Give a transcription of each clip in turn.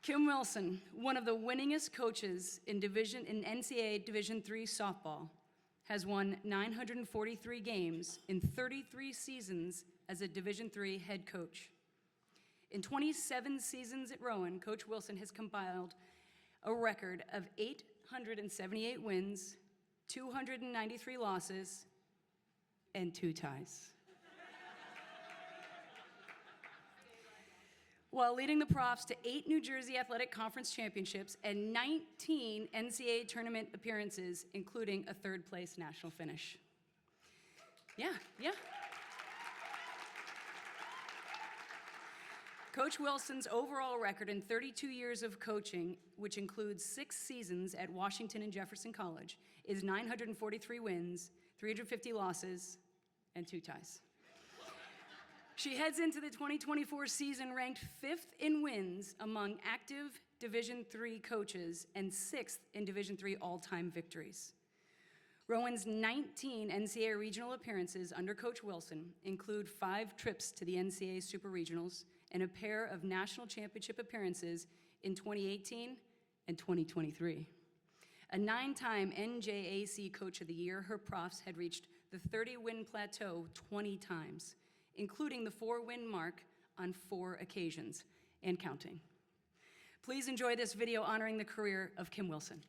Kim Wilson, one of the winningest coaches in NCAA Division III softball, has won 943 games in 33 seasons as a Division III head coach. In 27 seasons at Rowan, Coach Wilson has compiled a record of 878 wins, 293 losses, and 2 ties. While leading the Profs to 8 New Jersey Athletic Conference championships and 19 NCAA tournament appearances, including a 3rd-place national finish. Yeah. Coach Wilson's overall record in 32 years of coaching, which includes 6 seasons at Washington and Jefferson College, is 943 wins, 350 losses, and 2 ties. She heads into the 2024 season ranked 5th in wins among active Division III coaches and 6th in Division III all-time victories. Rowan's 19 NCAA regional appearances under Coach Wilson include 5 trips to the NCAA Super Regionals and a pair of national championship appearances in 2018 and 2023. A 9-time NJAC Coach of the Year, her Profs had reached the 30-win plateau 20 times, including the 4-win mark on 4 occasions, and counting. Please enjoy this video honoring the career of Kim Wilson.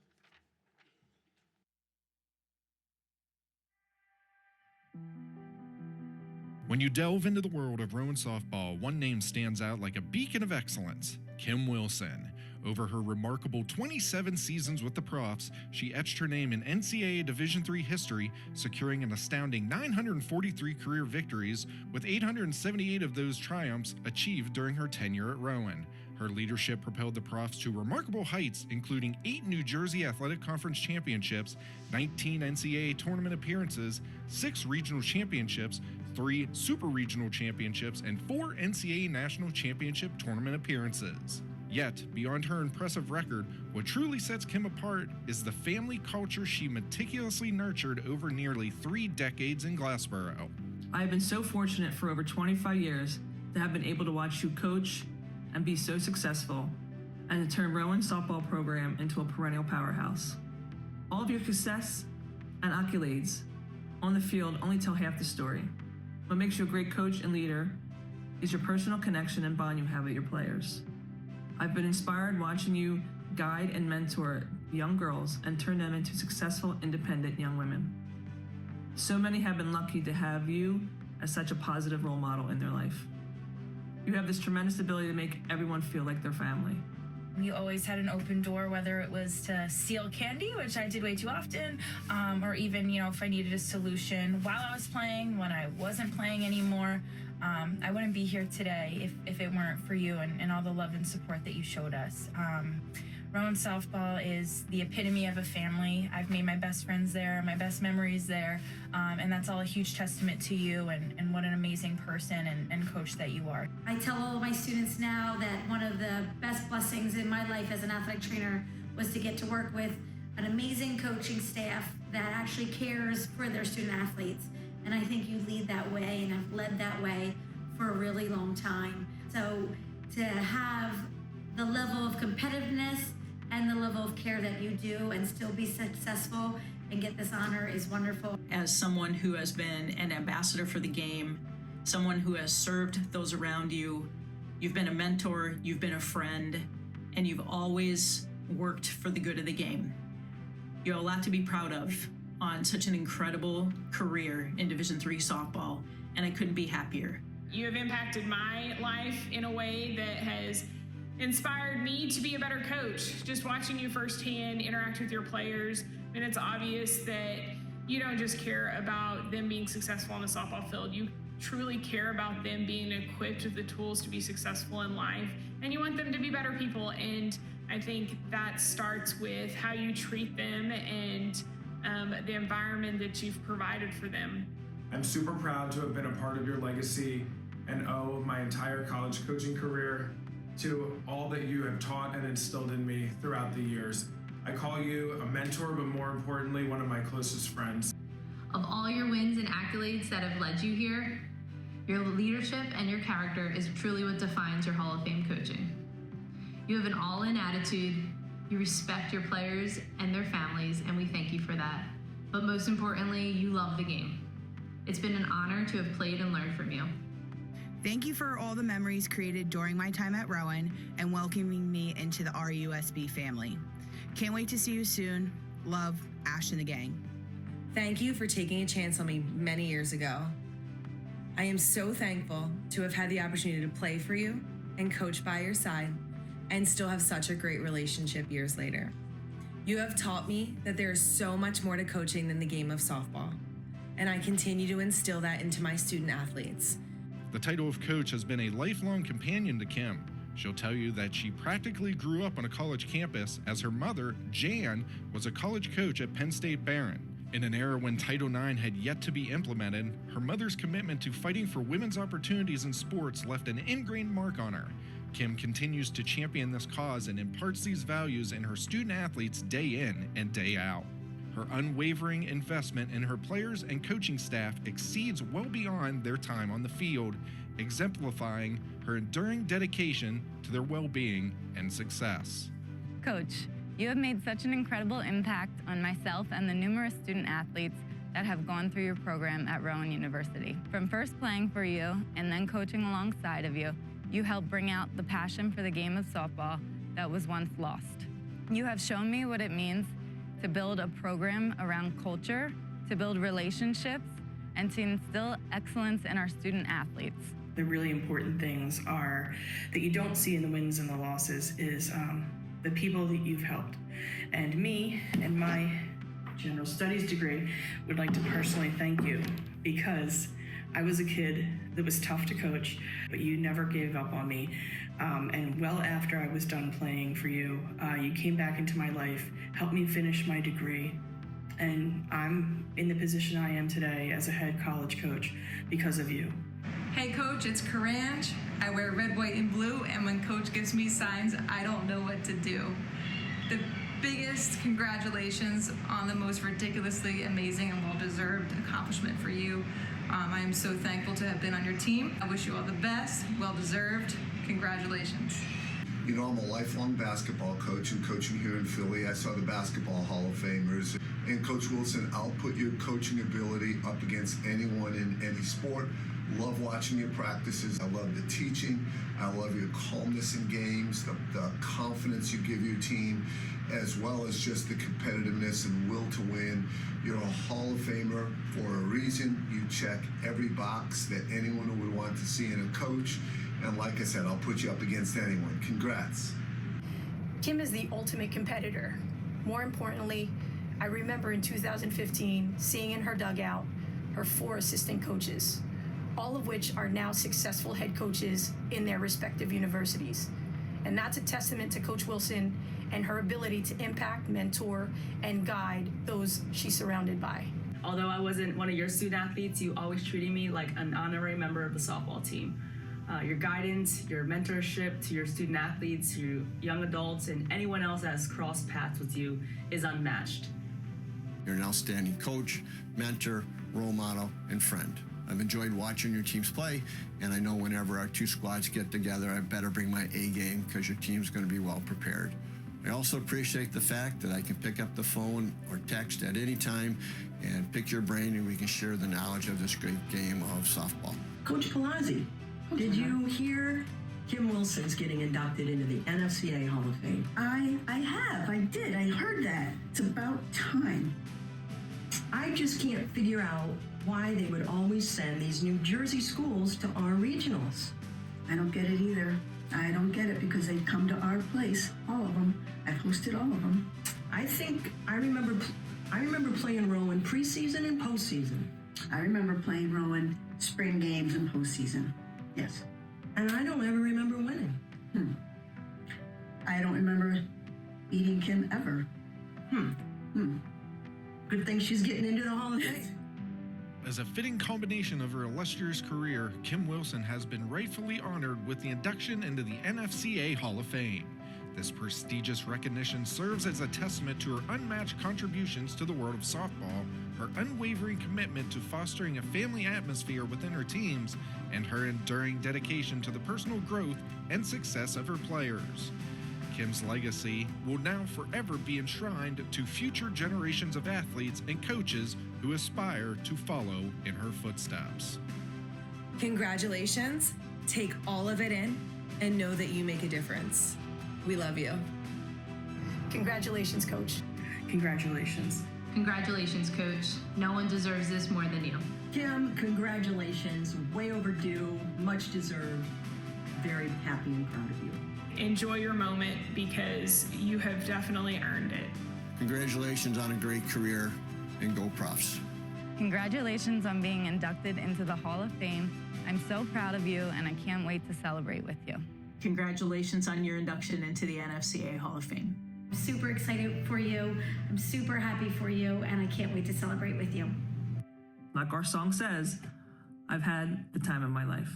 When you delve into the world of Rowan softball, one name stands out like a beacon of excellence: Kim Wilson. Over her remarkable 27 seasons with the Profs, she etched her name in NCAA Division III history, securing an astounding 943 career victories, with 878 of those triumphs achieved during her tenure at Rowan. Her leadership propelled the Profs to remarkable heights, including 8 New Jersey Athletic Conference championships, 19 NCAA tournament appearances, 6 regional championships, 3 super regional championships, and 4 NCAA national championship tournament appearances. Yet, beyond her impressive record, what truly sets Kim apart is the family culture she meticulously nurtured over nearly 3 decades in Glassboro. I have been so fortunate for over 25 years to have been able to watch you coach and be so successful, and to turn Rowan softball program into a perennial powerhouse. All of your success and accolades on the field only tell half the story. What makes you a great coach and leader is your personal connection and bond you have with your players. I've been inspired watching you guide and mentor young girls and turn them into successful, independent young women. So many have been lucky to have you as such a positive role model in their life. You have this tremendous ability to make everyone feel like their family. You always had an open door, whether it was to steal candy, which I did way too often, or even, if I needed a solution while I was playing, when I wasn't playing anymore. I wouldn't be here today if it weren't for you and all the love and support that you showed us. Rowan softball is the epitome of a family. I've made my best friends there, my best memories there, and that's all a huge testament to you and what an amazing person and coach that you are. I tell all of my students now that one of the best blessings in my life as an athletic trainer was to get to work with an amazing coaching staff that actually cares for their student athletes. And I think you lead that way and have led that way for a really long time. So to have the level of competitiveness and the level of care that you do and still be successful and get this honor is wonderful. As someone who has been an ambassador for the game, someone who has served those around you, you've been a mentor, you've been a friend, and you've always worked for the good of the game. You have a lot to be proud of on such an incredible career in Division III softball, and I couldn't be happier. You have impacted my life in a way that has inspired me to be a better coach. Just watching you firsthand interact with your players, and it's obvious that you don't just care about them being successful on the softball field. You truly care about them being equipped with the tools to be successful in life, and you want them to be better people. And I think that starts with how you treat them and the environment that you've provided for them. I'm super proud to have been a part of your legacy and owe my entire college coaching career to all that you have taught and instilled in me throughout the years. I call you a mentor, but more importantly, one of my closest friends. Of all your wins and accolades that have led you here, your leadership and your character is truly what defines your Hall of Fame coaching. You have an all-in attitude, you respect your players and their families, and we thank you for that. But most importantly, you love the game. It's been an honor to have played and learned from you. Thank you for all the memories created during my time at Rowan and welcoming me into the RUSB family. Can't wait to see you soon. Love, Ash and the gang. Thank you for taking a chance on me many years ago. I am so thankful to have had the opportunity to play for you and coach by your side and still have such a great relationship years later. You have taught me that there is so much more to coaching than the game of softball, and I continue to instill that into my student athletes. The title of coach has been a lifelong companion to Kim. She'll tell you that she practically grew up on a college campus as her mother, Jan, was a college coach at Penn State Barron. In an era when Title IX had yet to be implemented, her mother's commitment to fighting for women's opportunities in sports left an ingrained mark on her. Kim continues to champion this cause and imparts these values in her student athletes day in and day out. Her unwavering investment in her players and coaching staff exceeds well beyond their time on the field, exemplifying her enduring dedication to their well-being and success. Coach, you have made such an incredible impact on myself and the numerous student athletes that have gone through your program at Rowan University. From first playing for you and then coaching alongside of you, you helped bring out the passion for the game of softball that was once lost. You have shown me what it means to build a program around culture, to build relationships, and to instill excellence in our student athletes. The really important things are that you don't see in the wins and the losses is the people that you've helped. And me and my general studies degree would like to personally thank you, because I was a kid that was tough to coach, but you never gave up on me. And well after I was done playing for you, you came back into my life, helped me finish my degree, and I'm in the position I am today as a head college coach because of you. Hey Coach, it's Karanj. I wear red, white, and blue, and when Coach gives me signs, I don't know what to do. The biggest congratulations on the most ridiculously amazing and well-deserved accomplishment for you. I am so thankful to have been on your team. I wish you all the best, well-deserved. Congratulations. You know, I'm a lifelong basketball coach, and coaching here in Philly, I saw the Basketball Hall of Famers. And Coach Wilson, I'll put your coaching ability up against anyone in any sport. Love watching your practices. I love the teaching. I love your calmness in games, the confidence you give your team, as well as just the competitiveness and will to win. You're a Hall of Famer for a reason. You check every box that anyone would want to see in a coach. And like I said, I'll put you up against anyone. Congrats. Kim is the ultimate competitor. More importantly, I remember in 2015 seeing in her dugout her 4 assistant coaches, all of which are now successful head coaches in their respective universities. And that's a testament to Coach Wilson and her ability to impact, mentor, and guide those she's surrounded by. Although I wasn't one of your student athletes, you always treated me like an honorary member of the softball team. Your guidance, your mentorship to your student athletes, to young adults, and anyone else that has crossed paths with you is unmatched. You're an outstanding coach, mentor, role model, and friend. I've enjoyed watching your teams play, and I know whenever our 2 squads get together, I better bring my A game because your team's going to be well prepared. I also appreciate the fact that I can pick up the phone or text at any time and pick your brain, and we can share the knowledge of this great game of softball. Coach Palazzi, did you hear Kim Wilson's getting inducted into the NFCA Hall of Fame? I did. I heard that. It's about time. I just can't figure out why they would always send these New Jersey schools to our regionals. I don't get it either. I don't get it because they come to our place, all of them. I've hosted all of them. I think I remember playing Rowan preseason and postseason. I remember playing Rowan spring games and postseason. Yes. And I don't ever remember winning. I don't remember beating Kim ever. Good thing she's getting into the Hall of Fame. As a fitting combination of her illustrious career, Kim Wilson has been rightfully honored with the induction into the NFCA Hall of Fame. This prestigious recognition serves as a testament to her unmatched contributions to the world of softball, her unwavering commitment to fostering a family atmosphere within her teams, and her enduring dedication to the personal growth and success of her players. Kim's legacy will now forever be enshrined to future generations of athletes and coaches who aspire to follow in her footsteps. Congratulations. Take all of it in and know that you make a difference. We love you. Congratulations, Coach. Congratulations. Congratulations, Coach. No one deserves this more than you. Kim, congratulations. Way overdue, much deserved. Very happy and proud of you. Enjoy your moment because you have definitely earned it. Congratulations on a great career, and go Profs. Congratulations on being inducted into the Hall of Fame. I'm so proud of you, and I can't wait to celebrate with you. Congratulations on your induction into the NFCA Hall of Fame. I'm super excited for you. I'm super happy for you, and I can't wait to celebrate with you. Like our song says, I've had the time of my life.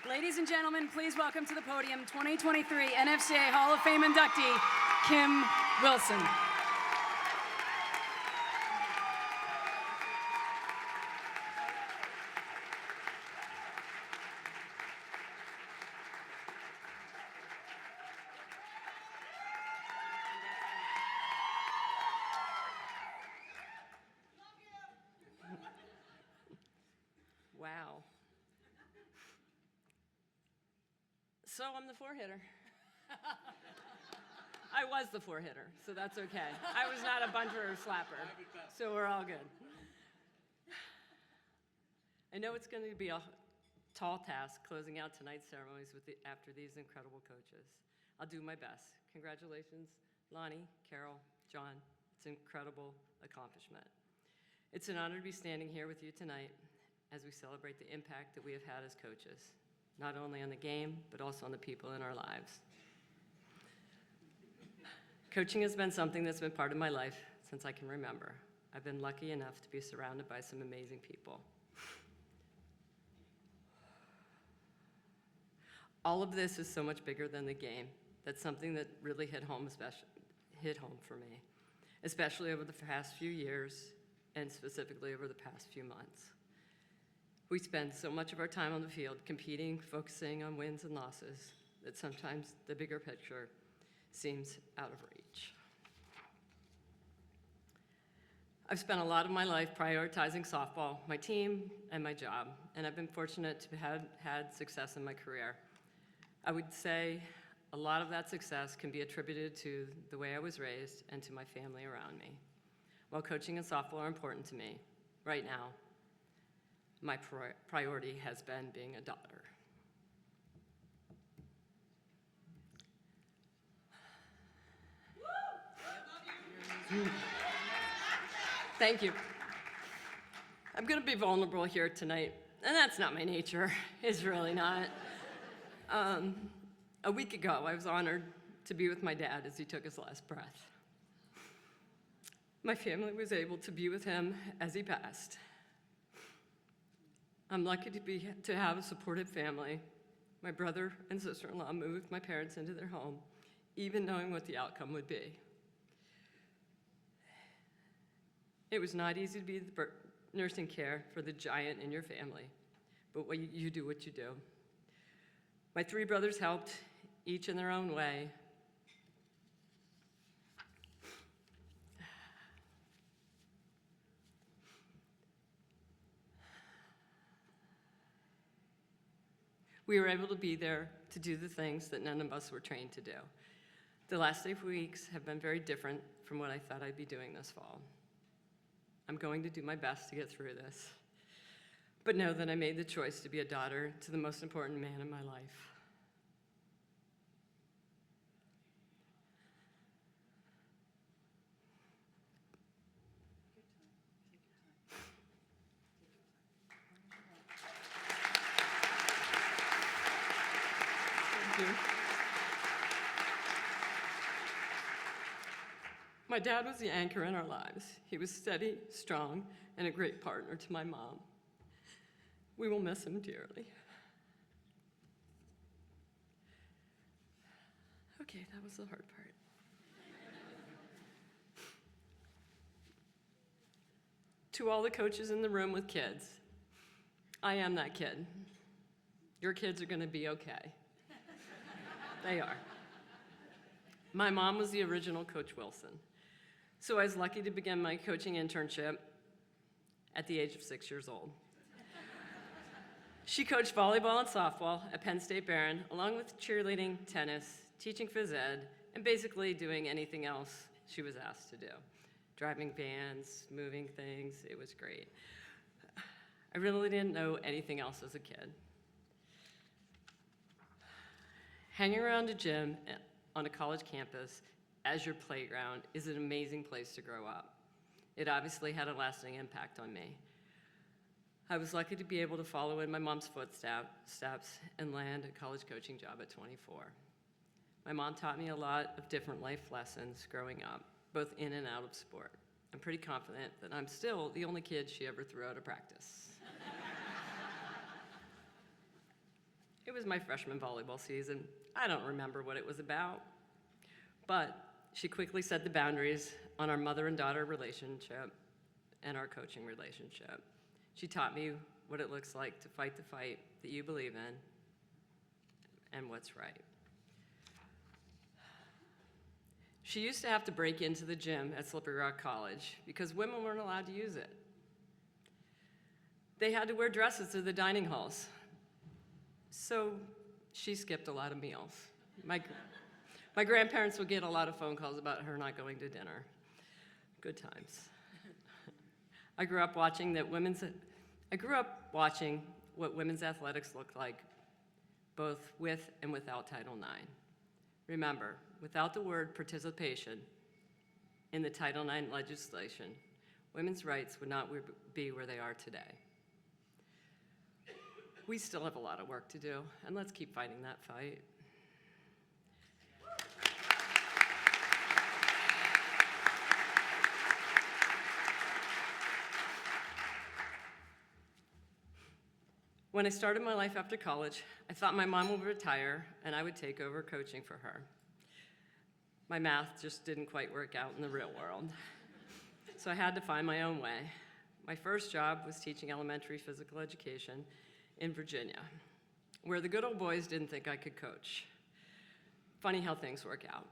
Ladies and gentlemen, please welcome to the podium 2023 NFCA Hall of Fame inductee, Kim Wilson. Wow. So I'm the four-hitter. I was the four-hitter, so that's okay. I was not a bunter or slapper, so we're all good. I know it's going to be a tall task closing out tonight's ceremonies after these incredible coaches. I'll do my best. Congratulations, Lonnie, Carol, John. It's an incredible accomplishment. It's an honor to be standing here with you tonight as we celebrate the impact that we have had as coaches, not only on the game, but also on the people in our lives. Coaching has been something that's been part of my life since I can remember. I've been lucky enough to be surrounded by some amazing people. All of this is so much bigger than the game. That's something that really hit home for me, especially over the past few years and specifically over the past few months. We spend so much of our time on the field competing, focusing on wins and losses, that sometimes the bigger picture seems out of reach. I've spent a lot of my life prioritizing softball, my team, and my job, and I've been fortunate to have had success in my career. I would say a lot of that success can be attributed to the way I was raised and to my family around me. While coaching and softball are important to me, right now, my priority has been being a daughter. Thank you. I'm going to be vulnerable here tonight, and that's not my nature. It's really not. A week ago, I was honored to be with my dad as he took his last breath. My family was able to be with him as he passed. I'm lucky to have a supportive family. My brother and sister-in-law moved my parents into their home, even knowing what the outcome would be. It was not easy to be the nursing care for the giant in your family, but you do what you do. My three brothers helped, each in their own way. We were able to be there to do the things that none of us were trained to do. The last 8 weeks have been very different from what I thought I'd be doing this fall. I'm going to do my best to get through this, but know that I made the choice to be a daughter to the most important man in my life. Thank you. My dad was the anchor in our lives. He was steady, strong, and a great partner to my mom. We will miss him dearly. Okay, that was the hard part. To all the coaches in the room with kids, I am that kid. Your kids are gonna be okay. They are. My mom was the original Coach Wilson, so I was lucky to begin my coaching internship at the age of 6 years old. She coached volleyball and softball at Penn State Barron, along with cheerleading, tennis, teaching phys ed, and basically doing anything else she was asked to do. Driving vans, moving things, it was great. I really didn't know anything else as a kid. Hanging around a gym on a college campus as your playground is an amazing place to grow up. It obviously had a lasting impact on me. I was lucky to be able to follow in my mom's footsteps and land a college coaching job at 24. My mom taught me a lot of different life lessons growing up, both in and out of sport. I'm pretty confident that I'm still the only kid she ever threw out of practice. It was my freshman volleyball season. I don't remember what it was about, but she quickly set the boundaries on our mother and daughter relationship and our coaching relationship. She taught me what it looks like to fight the fight that you believe in and what's right. She used to have to break into the gym at Slippery Rock College because women weren't allowed to use it. They had to wear dresses to the dining halls. So she skipped a lot of meals. My grandparents would get a lot of phone calls about her not going to dinner. Good times. I grew up watching what women's athletics looked like, both with and without Title IX. Remember, without the word participation in the Title IX legislation, women's rights would not be where they are today. We still have a lot of work to do, and let's keep fighting that fight. When I started my life after college, I thought my mom would retire and I would take over coaching for her. My math just didn't quite work out in the real world, so I had to find my own way. My first job was teaching elementary physical education in Virginia, where the good old boys didn't think I could coach. Funny how things work out.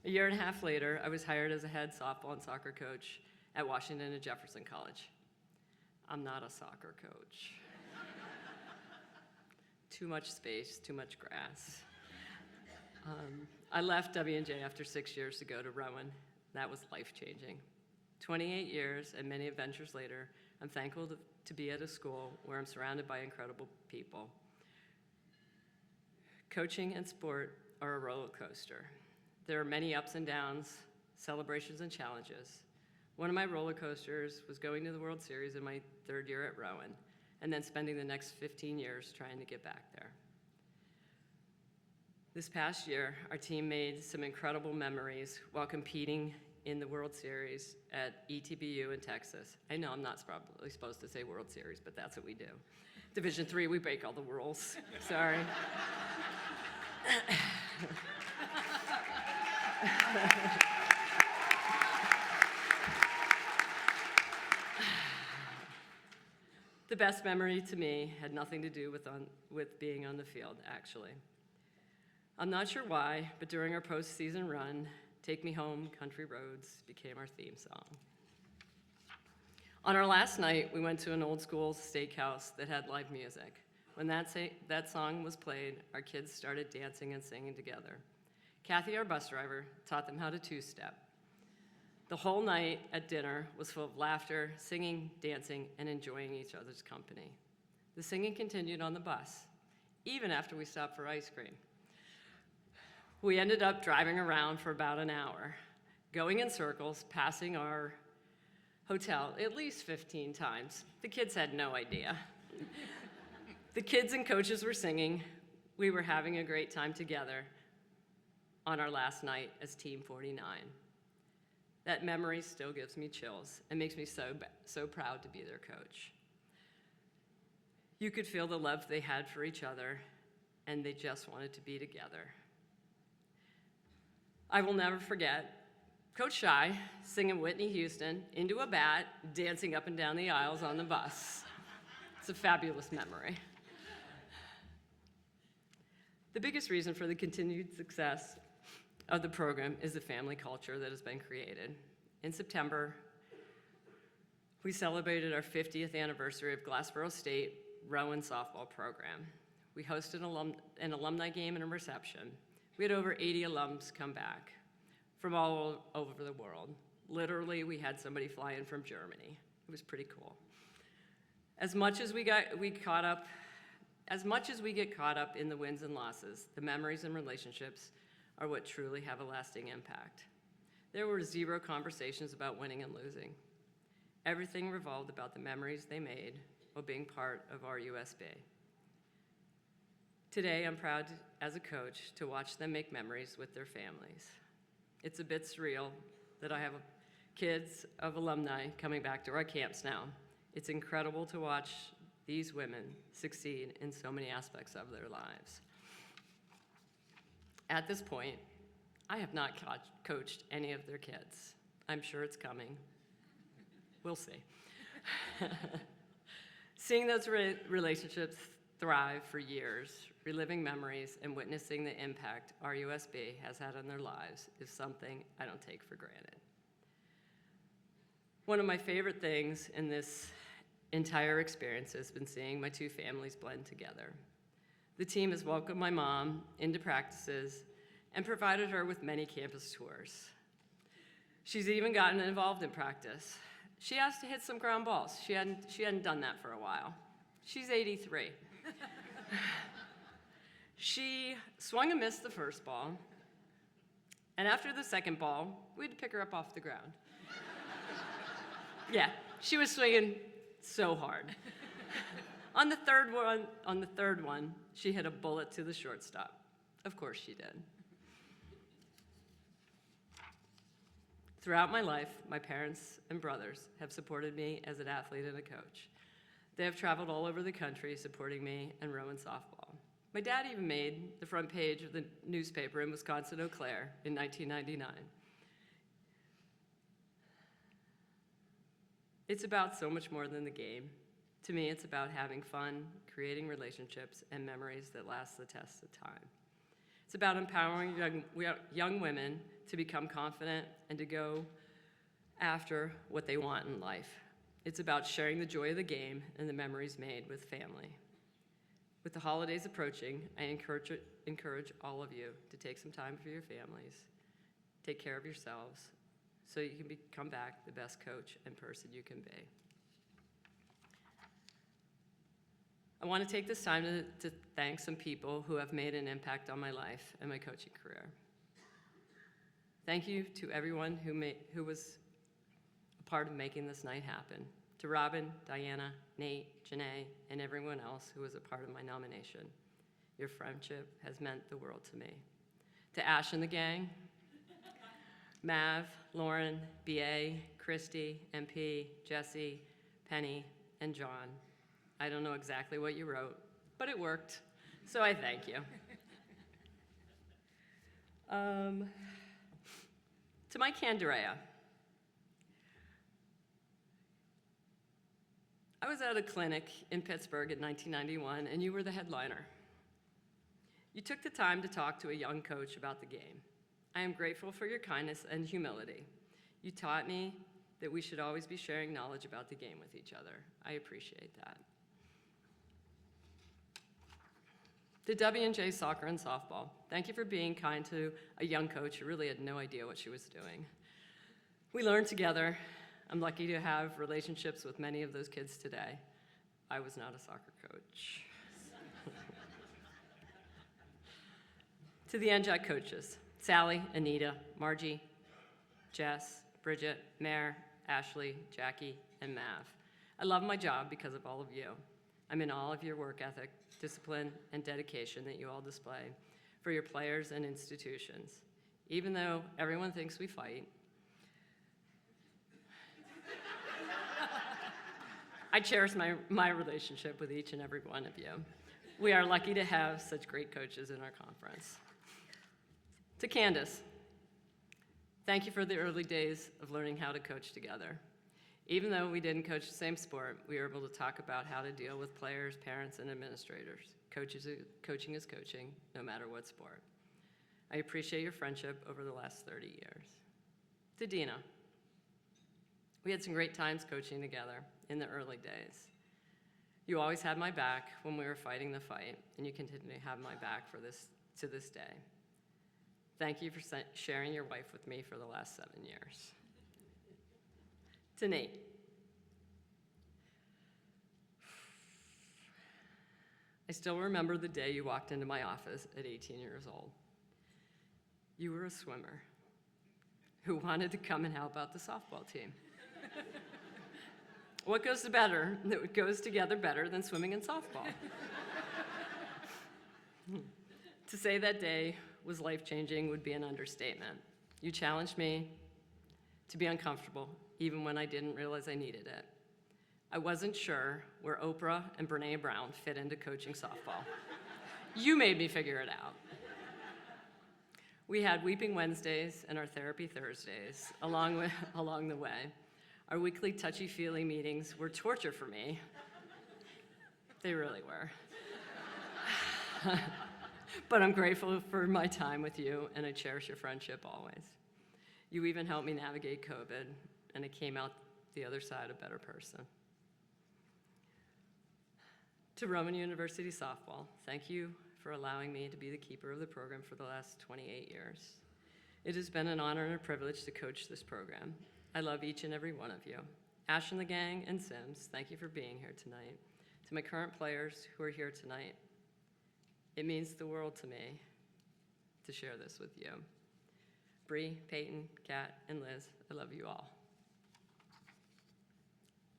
A year and a half later, I was hired as a head softball and soccer coach at Washington and Jefferson College. I'm not a soccer coach. Too much space, too much grass. I left W&J after 6 years to go to Rowan. That was life-changing. 28 years and many adventures later, I'm thankful to be at a school where I'm surrounded by incredible people. Coaching and sport are a roller coaster. There are many ups and downs, celebrations and challenges. One of my roller coasters was going to the World Series in my third year at Rowan, and then spending the next 15 years trying to get back there. This past year, our team made some incredible memories while competing in the World Series at ETBU in Texas. I know I'm not probably supposed to say World Series, but that's what we do. Division III, we break all the rules. Sorry. The best memory to me had nothing to do with being on the field, actually. I'm not sure why, but during our postseason run, Take Me Home, Country Roads became our theme song. On our last night, we went to an old school steakhouse that had live music. When that song was played, our kids started dancing and singing together. Kathy, our bus driver, taught them how to two-step. The whole night at dinner was full of laughter, singing, dancing, and enjoying each other's company. The singing continued on the bus, even after we stopped for ice cream. We ended up driving around for about an hour, going in circles, passing our hotel at least 15 times. The kids had no idea. The kids and coaches were singing. We were having a great time together on our last night as Team 49. That memory still gives me chills and makes me so proud to be their coach. You could feel the love they had for each other, and they just wanted to be together. I will never forget Coach Shy singing Whitney Houston into a bat, dancing up and down the aisles on the bus. It's a fabulous memory. The biggest reason for the continued success of the program is the family culture that has been created. In September, we celebrated our 50th anniversary of Glassboro State Rowan softball program. We hosted an alumni game and a reception. We had over 80 alums come back from all over the world. Literally, we had somebody fly in from Germany. It was pretty cool. As much as we get caught up in the wins and losses, the memories and relationships are what truly have a lasting impact. There were zero conversations about winning and losing. Everything revolved about the memories they made while being part of RUSB. Today, I'm proud as a coach to watch them make memories with their families. It's a bit surreal that I have kids of alumni coming back to our camps now. It's incredible to watch these women succeed in so many aspects of their lives. At this point, I have not coached any of their kids. I'm sure it's coming. We'll see. Seeing those relationships thrive for years, reliving memories, and witnessing the impact RUSB has had on their lives is something I don't take for granted. One of my favorite things in this entire experience has been seeing my two families blend together. The team has welcomed my mom into practices and provided her with many campus tours. She's even gotten involved in practice. She has to hit some ground balls. She hadn't done that for a while. She's 83. She swung and missed the first ball, and after the second ball, we had to pick her up off the ground. Yeah, she was swinging so hard. On the third one, she hit a bullet to the shortstop. Of course she did. Throughout my life, my parents and brothers have supported me as an athlete and a coach. They have traveled all over the country supporting me and Rowan softball. My dad even made the front page of the newspaper in Wisconsin, Eau Claire in 1999. It's about so much more than the game. To me, it's about having fun, creating relationships, and memories that last the test of time. It's about empowering young women to become confident and to go after what they want in life. It's about sharing the joy of the game and the memories made with family. With the holidays approaching, I encourage all of you to take some time for your families, take care of yourselves, so you can come back the best coach and person you can be. I want to take this time to thank some people who have made an impact on my life and my coaching career. Thank you to everyone who was a part of making this night happen. To Robin, Diana, Nate, Janae, and everyone else who was a part of my nomination. Your friendship has meant the world to me. To Ash and the gang, Mav, Lauren, B.A., Christy, MP, Jesse, Penny, and John. I don't know exactly what you wrote, but it worked, so I thank you. To Mike Candarea, I was at a clinic in Pittsburgh in 1991, and you were the headliner. You took the time to talk to a young coach about the game. I am grateful for your kindness and humility. You taught me that we should always be sharing knowledge about the game with each other. I appreciate that. To W&J Soccer and Softball, thank you for being kind to a young coach who really had no idea what she was doing. We learned together. I'm lucky to have relationships with many of those kids today. I was not a soccer coach. To the NJAC coaches, Sally, Anita, Margie, Jess, Bridget, Mare, Ashley, Jackie, and Mav. I love my job because of all of you. I'm in all of your work ethic, discipline, and dedication that you all display for your players and institutions. Even though everyone thinks we fight, I cherish my relationship with each and every one of you. We are lucky to have such great coaches in our conference. To Candace, Thank you for the early days of learning how to coach together. Even though we didn't coach the same sport, we were able to talk about how to deal with players, parents, and administrators. Coaching is coaching, no matter what sport. I appreciate your friendship over the last 30 years. To Dina, we had some great times coaching together in the early days. You always had my back when we were fighting the fight, and you continue to have my back to this day. Thank you for sharing your wife with me for the last 7 years. To Nate, I still remember the day you walked into my office at 18 years old. You were a swimmer who wanted to come and help out the softball team. What goes together better than swimming and softball? To say that day was life-changing would be an understatement. You challenged me to be uncomfortable, even when I didn't realize I needed it. I wasn't sure where Oprah and Brene Brown fit into coaching softball. You made me figure it out. We had Weeping Wednesdays and our Therapy Thursdays along the way. Our weekly touchy-feely meetings were torture for me. They really were. But I'm grateful for my time with you, and I cherish your friendship always. You even helped me navigate COVID, and I came out the other side a better person. To Rowan University Softball, thank you for allowing me to be the keeper of the program for the last 28 years. It has been an honor and a privilege to coach this program. I love each and every one of you. Ash and the gang and Sims, thank you for being here tonight. To my current players who are here tonight, it means the world to me to share this with you. Bree, Peyton, Kat, and Liz, I love you all.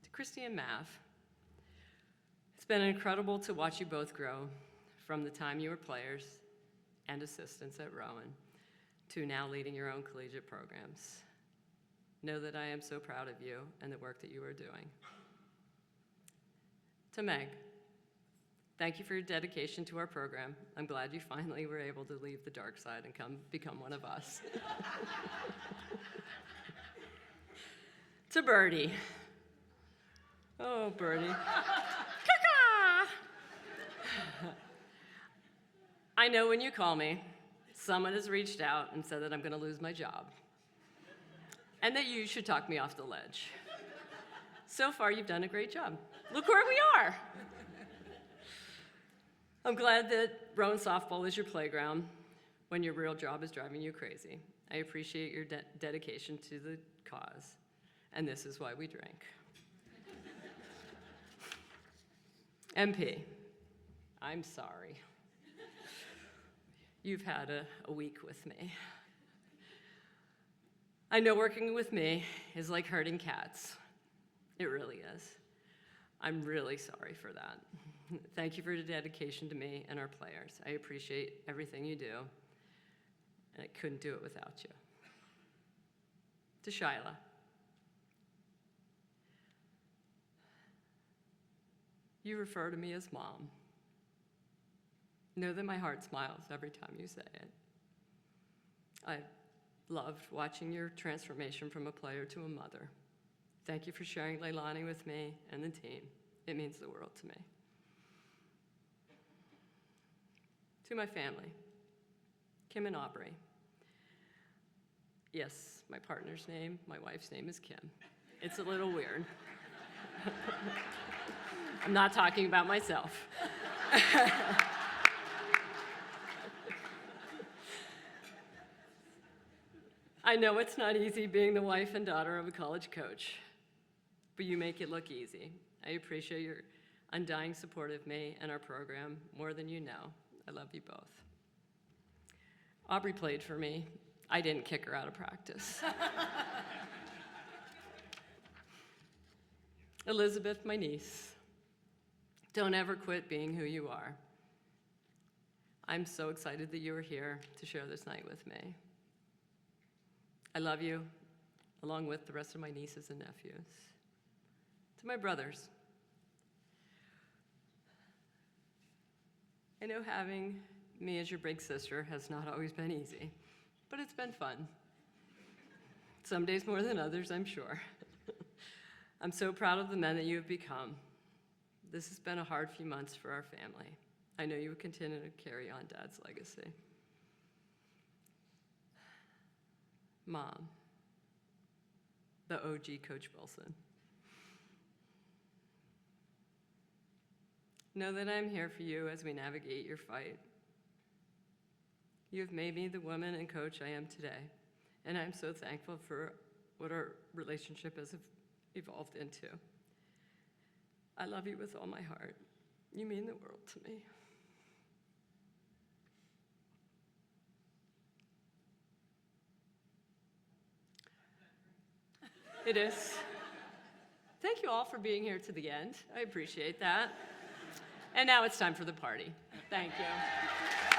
To Christy and Mav, it's been incredible to watch you both grow from the time you were players and assistants at Rowan to now leading your own collegiate programs. Know that I am so proud of you and the work that you are doing. To Meg, thank you for your dedication to our program. I'm glad you finally were able to leave the dark side and become one of us. To Birdie. Oh, Birdie. I know when you call me, someone has reached out and said that I'm going to lose my job and that you should talk me off the ledge. So far, you've done a great job. Look where we are. I'm glad that Rowan Softball is your playground when your real job is driving you crazy. I appreciate your dedication to the cause, and this is why we drink. MP, I'm sorry. You've had a week with me. I know working with me is like herding cats. It really is. I'm really sorry for that. Thank you for your dedication to me and our players. I appreciate everything you do, and I couldn't do it without you. To Shyla. You refer to me as Mom. Know that my heart smiles every time you say it. I loved watching your transformation from a player to a mother. Thank you for sharing Leilani with me and the team. It means the world to me. To my family, Kim and Aubrey. Yes, my partner's name, my wife's name is Kim. It's a little weird. I'm not talking about myself. I know it's not easy being the wife and daughter of a college coach, but you make it look easy. I appreciate your undying support of me and our program more than you know. I love you both. Aubrey played for me. I didn't kick her out of practice. Elizabeth, my niece, don't ever quit being who you are. I'm so excited that you are here to share this night with me. I love you, along with the rest of my nieces and nephews. To my brothers, I know having me as your big sister has not always been easy, but it's been fun. Some days more than others, I'm sure. I'm so proud of the men that you have become. This has been a hard few months for our family. I know you will continue to carry on Dad's legacy. Mom, the OG Coach Wilson. Know that I'm here for you as we navigate your fight. You have made me the woman and coach I am today, and I'm so thankful for what our relationship has evolved into. I love you with all my heart. You mean the world to me. It is. Thank you all for being here to the end. I appreciate that. And now it's time for the party. Thank you.